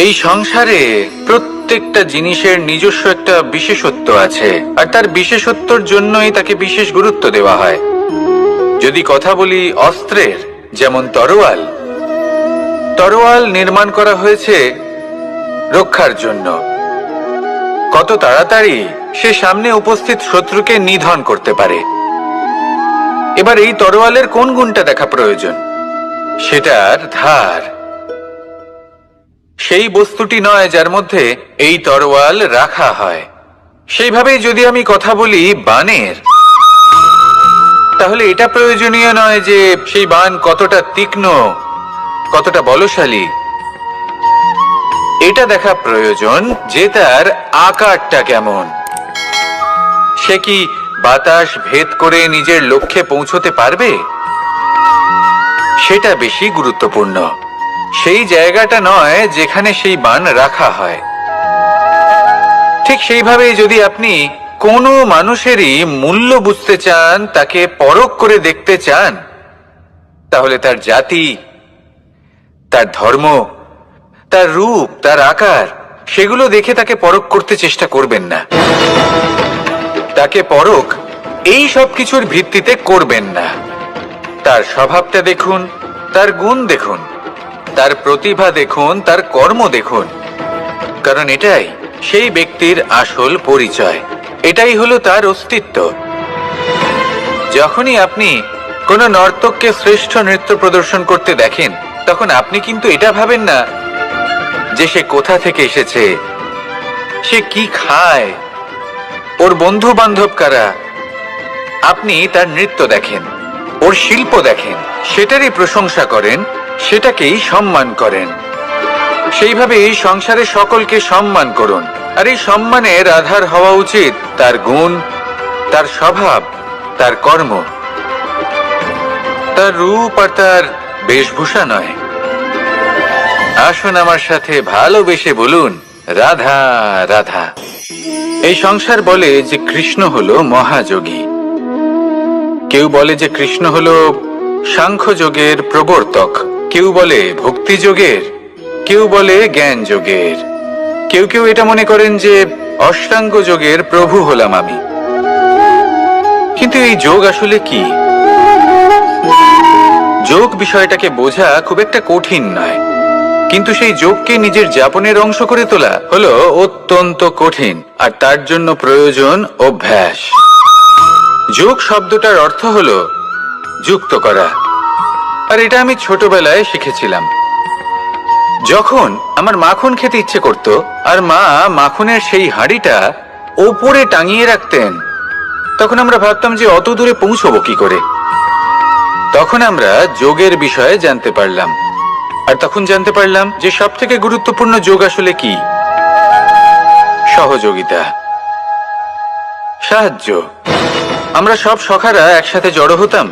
এই সংসারে প্রত্যেকটা জিনিসের নিজস্ব একটা বিশেষত্ব আছে, আর তার বিশেষত্বর জন্যই তাকে বিশেষ গুরুত্ব দেওয়া হয়। যদি কথা বলি অস্ত্রের, যেমন তরোয়াল, তরোয়াল নির্মাণ করা হয়েছে রক্ষার জন্য। কত তাড়াতাড়ি সে সামনে উপস্থিত শত্রুকে নিধন করতে পারে। এবার এই তরোয়ালের কোন গুণটা দেখা প্রয়োজন? সেটার ধার। সেই বস্তুটি নয় যার মধ্যে এই তরোয়াল রাখা হয়। সেইভাবেই যদি আমি কথা বলি বাণের, তাহলে এটা প্রয়োজনীয় নয় যে সেই বাণ কতটা তীক্ষ্ণ, কতটা বলশালী। এটা দেখা প্রয়োজন যে তার আকারটা কেমন। সে কি বাতাস ভেদ করে নিজের লক্ষ্যে পৌঁছতে পারবে? সেটা বেশি গুরুত্বপূর্ণ, সেই জায়গাটা নয় যেখানে সেই বাণ রাখা হয়। ঠিক সেইভাবেই যদি আপনি কোনো মানুষেরই মূল্য বুঝতে চান, তাকে পরখ করে দেখতে চান, তাহলে তার জাতি, তার ধর্ম, তার রূপ, তার আকার, সেগুলো দেখে তাকে পরখ করতে চেষ্টা করবেন না। তাকে পরখ এই সব কিছুর ভিত্তিতে করবেন না। তার স্বভাবটা দেখুন, তার গুণ দেখুন, তার প্রতিভা দেখুন, তার কর্ম দেখুন, কারণ এটাই সেই ব্যক্তির আসল পরিচয়, এটাই হলো তার অস্তিত্ব। যখনই আপনি কোনো নর্তককে শ্রেষ্ঠ নৃত্য প্রদর্শন করতে দেখেন, তখন আপনি কিন্তু এটা ভাবেন না যে সে কোথা থেকে এসেছে, সে কি খায়, ওর বন্ধু বান্ধব কারা। আপনি তার নৃত্য দেখেন, ওর শিল্প দেখেন, সেটারই প্রশংসা করেন, সেটাকেই সম্মান করেন। সেইভাবে এই সংসারে সকলকে সম্মান করুন, আর এই সম্মানের আধার হওয়া উচিত তার গুণ, তার স্বভাব, তার কর্ম, তার রূপ আর তার বেশভূষা নয়। আসুন আমার সাথে ভালোবেসে বলুন, রাধা রাধা। এই সংসার বলে যে কৃষ্ণ হলো মহাযোগী, কেউ বলে যে কৃষ্ণ হলো সাংখ্য যোগের প্রবর্তক, কেউ বলে ভক্তি যোগের, কেউ বলে জ্ঞান যোগের, কেউ কেউ এটা মনে করেন যে অষ্টাঙ্গ যোগের প্রভু হলাম আমি। কিন্তু এই যোগ আসলে কি? যোগ বিষয়টাকে বোঝা খুব একটা কঠিন নয়, কিন্তু সেই যোগকে নিজের যাপনের অংশ করে তোলা হলো অত্যন্ত কঠিন, আর তার জন্য প্রয়োজন অভ্যাস। যোগ শব্দটার অর্থ হলো যুক্ত করা, আর এটা আমি ছোটবেলায় শিখেছিলাম। যখন আমার মাখন খেতে ইচ্ছে করত, আর মা মাখনের সেই হাঁড়িটা ওপরে টাঙিয়ে রাখতেন, তখন আমরা ভাবতাম যে অত দূরে পৌঁছবো কি করে। তখন আমরা যোগের বিষয়ে জানতে পারলাম, আর তখন জানতে পারলাম যে সব থেকে গুরুত্বপূর্ণ যোগ আসলে কি? সহযোগিতা, সাহায্য। আমরা সব সখারা একসাথে জড়ো হতাম,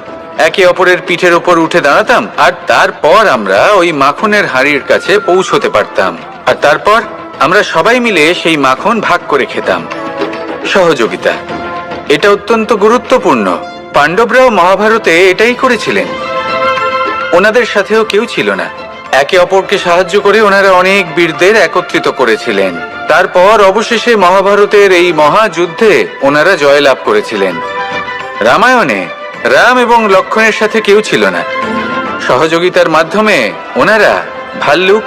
একে অপরের পিঠের উপর উঠে দাঁড়াতাম, আর তারপর আমরা ওই মাখনের হাঁড়ির কাছে পৌঁছতে পারতাম, আর তারপর আমরা সবাই মিলে সেই মাখন ভাগ করে খেতাম। সহযোগিতা, এটা অত্যন্ত গুরুত্বপূর্ণ। পাণ্ডবরাও মহাভারতে এটাই করেছিলেন। ওনাদের সাথেও কেউ ছিল না, একে অপরকে সাহায্য করে ওনারা অনেক বীরদের একত্রিত করেছিলেন। তারপর অবশেষে মহাভারতের এই মহাযুদ্ধে ওনারা জয়লাভ করেছিলেন। রামায়ণে রাম এবং লক্ষ্মণের সাথে কেউ ছিল না। সহযোগিতার মাধ্যমে ওনারা ভাল্লুক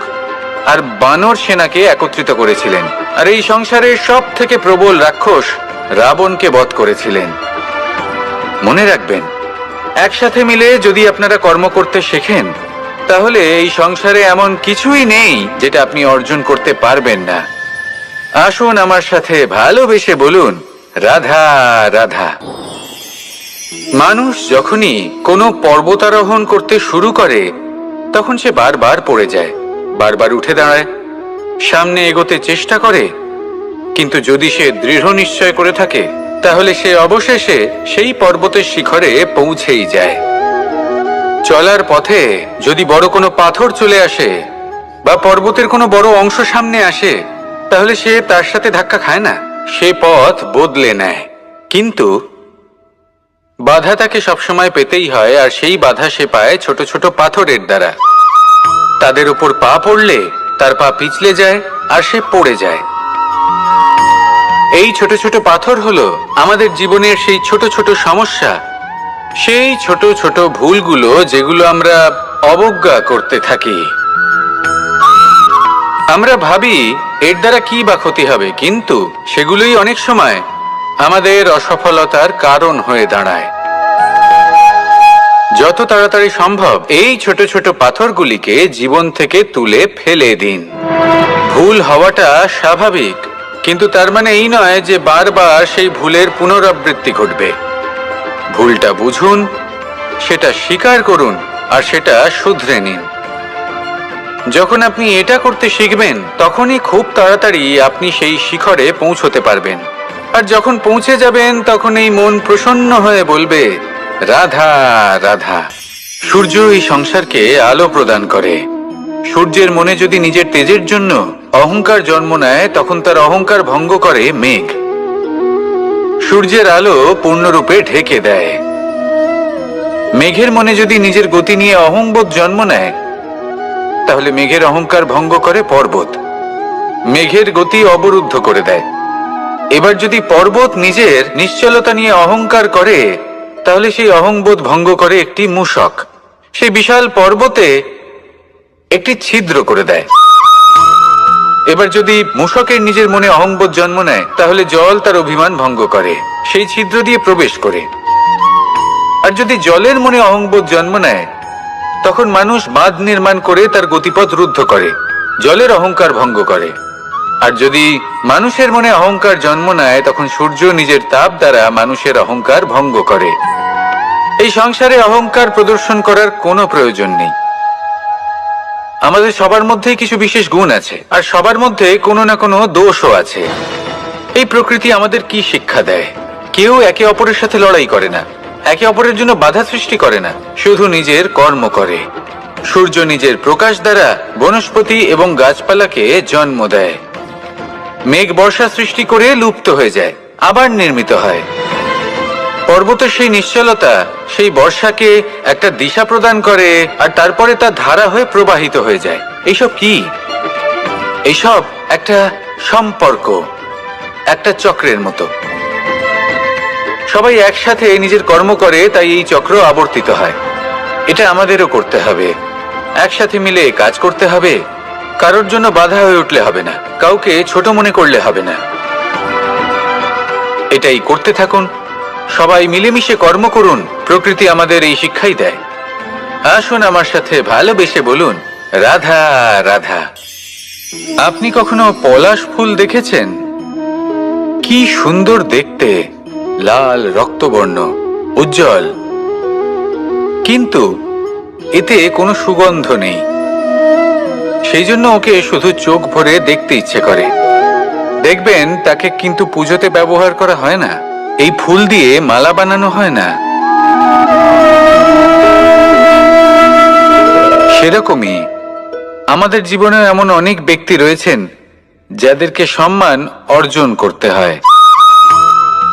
আর বানর সেনাকে একত্রিত করেছিলেন, আর এই সংসারের সব থেকে প্রবল রাক্ষস রাবণকে বধ করেছিলেন। মনে রাখবেন, একসাথে মিলে যদি আপনারা কর্ম করতে শেখেন, তাহলে এই সংসারে এমন কিছুই নেই যেটা আপনি অর্জন করতে পারবেন না। আসুন আমার সাথে ভালোবেসে বলুন, রাধা রাধা। মানুষ যখনই কোনো পর্বতারোহণ করতে শুরু করে, তখন সে বারবার পড়ে যায়, বারবার উঠে দাঁড়ায়, সামনে এগোতে চেষ্টা করে, কিন্তু যদি সে দৃঢ় নিশ্চয় করে থাকে, তাহলে সে অবশেষে সেই পর্বতের শিখরে পৌঁছেই যায়। চলার পথে যদি বড় কোনো পাথর চলে আসে বা পর্বতের কোনো বড় অংশ সামনে আসে, তাহলে সে তার সাথে ধাক্কা খায় না, সে পথ বদলে নেয়। কিন্তু বাধা তাকে সবসময় পেতেই হয়, আর সেই বাধা সে পায় ছোট ছোট পাথরের দ্বারা। তাদের উপর পা পড়লে তার পা পিছলে যায় আর সে পড়ে যায়। এই ছোট ছোট পাথর হলো আমাদের জীবনের সেই ছোট ছোট সমস্যা, সেই ছোট ছোট ভুলগুলো যেগুলো আমরা অবজ্ঞা করতে থাকি। আমরা ভাবি এর দ্বারা কি বা ক্ষতি হবে, কিন্তু সেগুলোই অনেক সময় আমাদের অসফলতার কারণ হয়ে দাঁড়ায়। যত তাড়াতাড়ি সম্ভব এই ছোট ছোট পাথরগুলিকে জীবন থেকে তুলে ফেলে দিন। ভুল হওয়াটা স্বাভাবিক, কিন্তু তার মানে এই নয় যে বারবার সেই ভুলের পুনরাবৃত্তি ঘটবে। ভুলটা বুঝুন, সেটা স্বীকার করুন আর সেটা শুধরে নিন। যখন আপনি এটা করতে শিখবেন, তখনই খুব তাড়াতাড়ি আপনি সেই শিখরে পৌঁছতে পারবেন। আর যখন পৌঁছে যাবেন, তখন এই মন প্রসন্ন হয়ে বলবে, রাধা রাধা। সূর্য এই সংসারকে আলো প্রদান করে। সূর্যের মনে যদি নিজের তেজের জন্য অহংকার জন্ম নেয়, তখন তার অহংকার ভঙ্গ করে মেঘ। সূর্যের আলো পূর্ণরূপে ঢেকে দেয়। মেঘের মনে যদি নিজের গতি নিয়ে অহংবোধ জন্ম নেয়, তাহলে মেঘের অহংকার ভঙ্গ করে পর্বত। মেঘের গতি অবরুদ্ধ করে দেয়। এবার যদি পর্বত নিজের নিশ্চলতা নিয়ে অহংকার করে, তাহলে সেই অহংবোধ ভঙ্গ করে একটি মূষক। সেই বিশাল পর্বতে একটি ছিদ্র করে দেয়। এবার যদি মূষকের নিজের মনে অহংবোধ জন্ম নেয়, তাহলে জল তার অভিমান ভঙ্গ করে, সেই ছিদ্র দিয়ে প্রবেশ করে। আর যদি জলের মনে অহংবোধ জন্ম নেয়, তখন মানুষ বাঁধ নির্মাণ করে তার গতিপথ রুদ্ধ করে, জলের অহংকার ভঙ্গ করে। আর যদি মানুষের মনে অহংকার জন্ম নেয়, তখন সূর্য নিজের তাপ দ্বারা মানুষের অহংকার ভঙ্গ করে। এই সংসারে অহংকার প্রদর্শন করার কোনো প্রয়োজন নেই। আমাদের সবার মধ্যেই কিছু বিশেষ গুণ আছে, আর সবার মধ্যে কোনো না কোনো দোষও আছে। এই প্রকৃতি আমাদের কি শিক্ষা দেয়? কেউ একে অপরের সাথে লড়াই করে না, একে অপরের জন্য বাধা সৃষ্টি করে না, শুধু নিজের কর্ম করে। সূর্য নিজের প্রকাশ দ্বারা বনস্পতি এবং গাছপালাকে জন্ম দেয়। মেঘ বর্ষা সৃষ্টি করে লুপ্ত হয়ে যায়, আবার নির্মিত হয়। পর্বতের সেই নিশ্চলতা সেই বর্ষাকে একটা দিশা প্রদান করে, আর তারপরে তা ধারা হয়ে প্রবাহিত হয়ে যায়। এইসব কি? এইসব একটা সম্পর্ক, একটা চক্রের মতো। সবাই একসাথে নিজের কর্ম করে, তাই এই চক্র আবর্তিত হয়। এটা আমাদেরও করতে হবে, একসাথে মিলে কাজ করতে হবে। কারোর জন্য বাধা হয়ে উঠলে হবে না, কাউকে ছোট মনে করলে হবে না। এটাই করতে থাকুন, সবাই মিলেমিশে কর্ম করুন। প্রকৃতি আমাদের এই শিক্ষাই দেয়। আসুন আমার সাথে ভালোবেসে বলুন, রাধা রাধা। আপনি কখনো পলাশ ফুল দেখেছেন? কি সুন্দর দেখতে, লাল রক্তবর্ণ, উজ্জ্বল, কিন্তু এতে কোনো সুগন্ধ নেই। সেই জন্য ওকে শুধু চোখ ভরে দেখতে ইচ্ছে করে। দেখবেন তাকে কিন্তু পুজোতে ব্যবহার করা হয় না, এই ফুল দিয়ে মালা বানানো হয় না। সেরকমই আমাদের জীবনে এমন অনেক ব্যক্তি রয়েছেন যাদেরকে সম্মান অর্জন করতে হয়।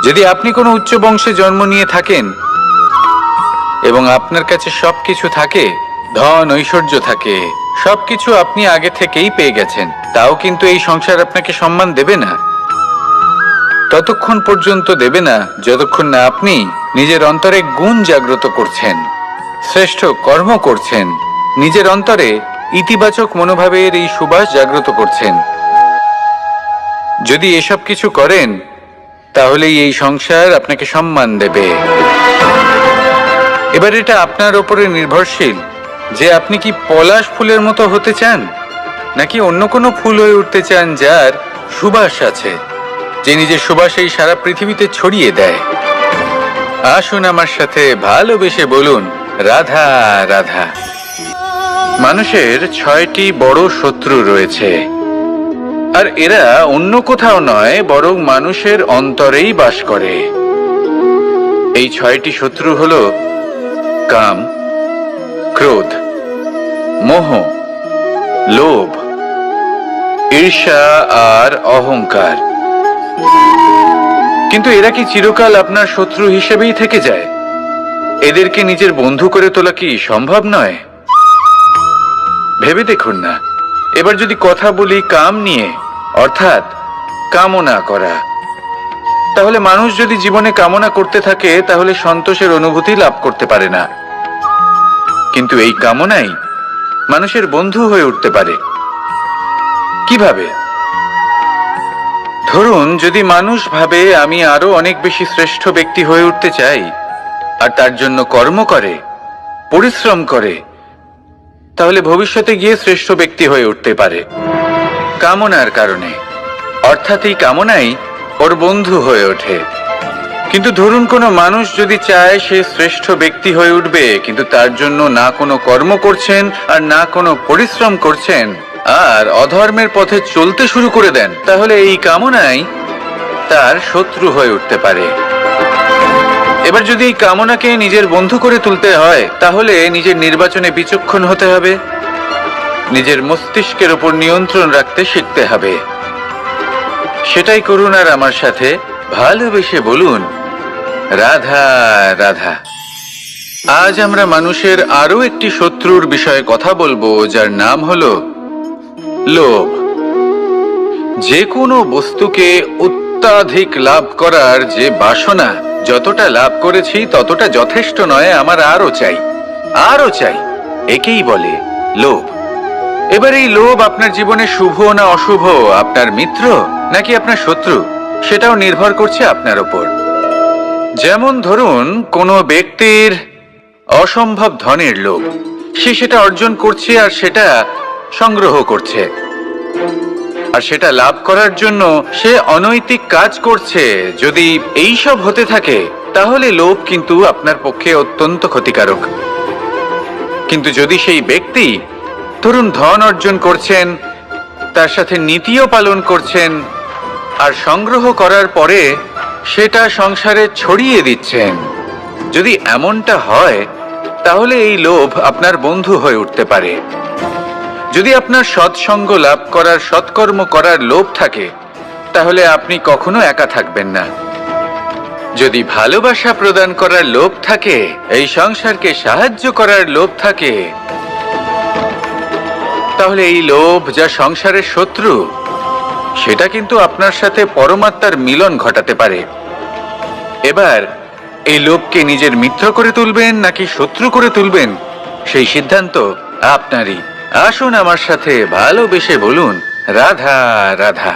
যদি আপনি কোনো উচ্চ বংশে জন্ম নিয়ে থাকেন এবং আপনার কাছে সবকিছু থাকে, ধন ঐশ্বর্য থাকে, সবকিছু আপনি আগে থেকেই পেয়ে গেছেন, তাও কিন্তু এই সংসার আপনাকে সম্মান দেবে না। ততক্ষণ পর্যন্ত দেবে না যতক্ষণ না আপনি নিজের অন্তরে গুণ জাগ্রত করছেন, শ্রেষ্ঠ কর্ম করছেন, নিজের অন্তরে ইতিবাচক মনোভাবের এই সুবাস জাগ্রত করছেন। যদি এসব কিছু করেন, তাহলেই এই সংসার আপনাকে সম্মান দেবে। এবার এটা আপনার উপরে নির্ভরশীল যে আপনি কি পলাশ ফুলের মতো হতে চান, নাকি অন্য কোনো ফুল হয়ে উঠতে চান যার সুবাস আছে, যে নিজের সুবাস এই সারা পৃথিবীতে ছড়িয়ে দেয়। আসুন আমার সাথে ভালোবেসে বলুন, রাধা রাধা। মানুষের 6টি বড় শত্রু রয়েছে, আর এরা অন্য কোথাও নয়, বরং মানুষের অন্তরেই বাস করে। এই 6টি শত্রু হলো কাম, ক্রোধ, মোহ, লোভ, ঈর্ষা আর অহংকার। কিন্তু এরা কি চিরকাল আপনার শত্রু হিসেবেই থেকে যায়? এদেরকে নিজের বন্ধু করে তোলা কি সম্ভব নয়? ভেবে দেখুন না, এবার যদি কথা বলি কাম নিয়ে, অর্থাৎ কামনা করা, তাহলে মানুষ যদি জীবনে কামনা করতে থাকে তাহলে সন্তোষের অনুভূতি লাভ করতে পারে না। কিন্তু এই কামনাই মানুষের বন্ধু হয়ে উঠতে পারে। কিভাবে? ধরুন, যদি মানুষ ভাবে আমি আরো অনেক বেশি শ্রেষ্ঠ ব্যক্তি হয়ে উঠতে চাই, আর তার জন্য কর্ম করে, পরিশ্রম করে, তাহলে ভবিষ্যতে গিয়ে শ্রেষ্ঠ ব্যক্তি হয়ে উঠতে পারে কামনার কারণে। অর্থাৎ এই কামনাই ওর বন্ধু হয়ে ওঠে। কিন্তু ধরুন, কোনো মানুষ যদি চায় সে শ্রেষ্ঠ ব্যক্তি হয়ে উঠবে, কিন্তু তার জন্য না কোনো কর্ম করছেন আর না কোনো পরিশ্রম করছেন, আর অধর্মের পথে চলতে শুরু করে দেন, তাহলে এই কামনাই তার শত্রু হয়ে উঠতে পারে। এবার যদি এই কামনাকে নিজের বন্ধু করে তুলতে হয়, তাহলে নিজের নির্বাচনে বিচক্ষণ হতে হবে, নিজের মস্তিষ্কের উপর নিয়ন্ত্রণ রাখতে শিখতে হবে। সেটাই করুন আর আমার সাথে ভালোবেসে বলুন, রাধা রাধা। আজ আমরা মানুষের আরো একটি শত্রুর বিষয়ে কথা বলবো, যার নাম হলো লোভ। যে কোনো বস্তুকে অত্যাধিক লাভ করার যে বাসনা, যতটা লাভ করেছি ততটা যথেষ্ট নয়, আমার আরো চাই, আরো চাই, একেই বলে লোভ। এবার এই লোভ আপনার জীবনে শুভ না অশুভ, আপনার মিত্র নাকি আপনার শত্রু, সেটাও নির্ভর করছে আপনার ওপর। যেমন ধরুন, কোনো ব্যক্তির অসম্ভব ধনের লোভ, সে সেটা অর্জন করছে আর সেটা সংগ্রহ করছে, আর সেটা লাভ করার জন্য সে অনৈতিক কাজ করছে। যদি এই সব হতে থাকে তাহলে লোভ কিন্তু আপনার পক্ষে অত্যন্ত ক্ষতিকারক। কিন্তু যদি সেই ব্যক্তি ধরুন ধন অর্জন করছেন, তার সাথে নীতিও পালন করছেন, আর সংগ্রহ করার পরে সেটা সংসারে ছড়িয়ে দিচ্ছেন, যদি এমনটা হয় তাহলে এই লোভ আপনার বন্ধু হয়ে উঠতে পারে। যদি আপনার সৎসঙ্গ লাভ করার, সৎকর্ম করার লোভ থাকে, তাহলে আপনি কখনো একা থাকবেন না। যদি ভালোবাসা প্রদান করার লোভ থাকে, এই সংসারকে সাহায্য করার লোভ থাকে, তাহলে এই লোভ, যা সংসারের শত্রু, সেটা কিন্তু আপনার সাথে পরমাত্মার মিলন ঘটাতে পারে। এবার এই লোভকে নিজের মিত্র করে তুলবেন নাকি শত্রু করে তুলবেন, সেই সিদ্ধান্ত আপনারই। আসুন আমার সাথে ভালোবেসে বলুন, রাধা রাধা।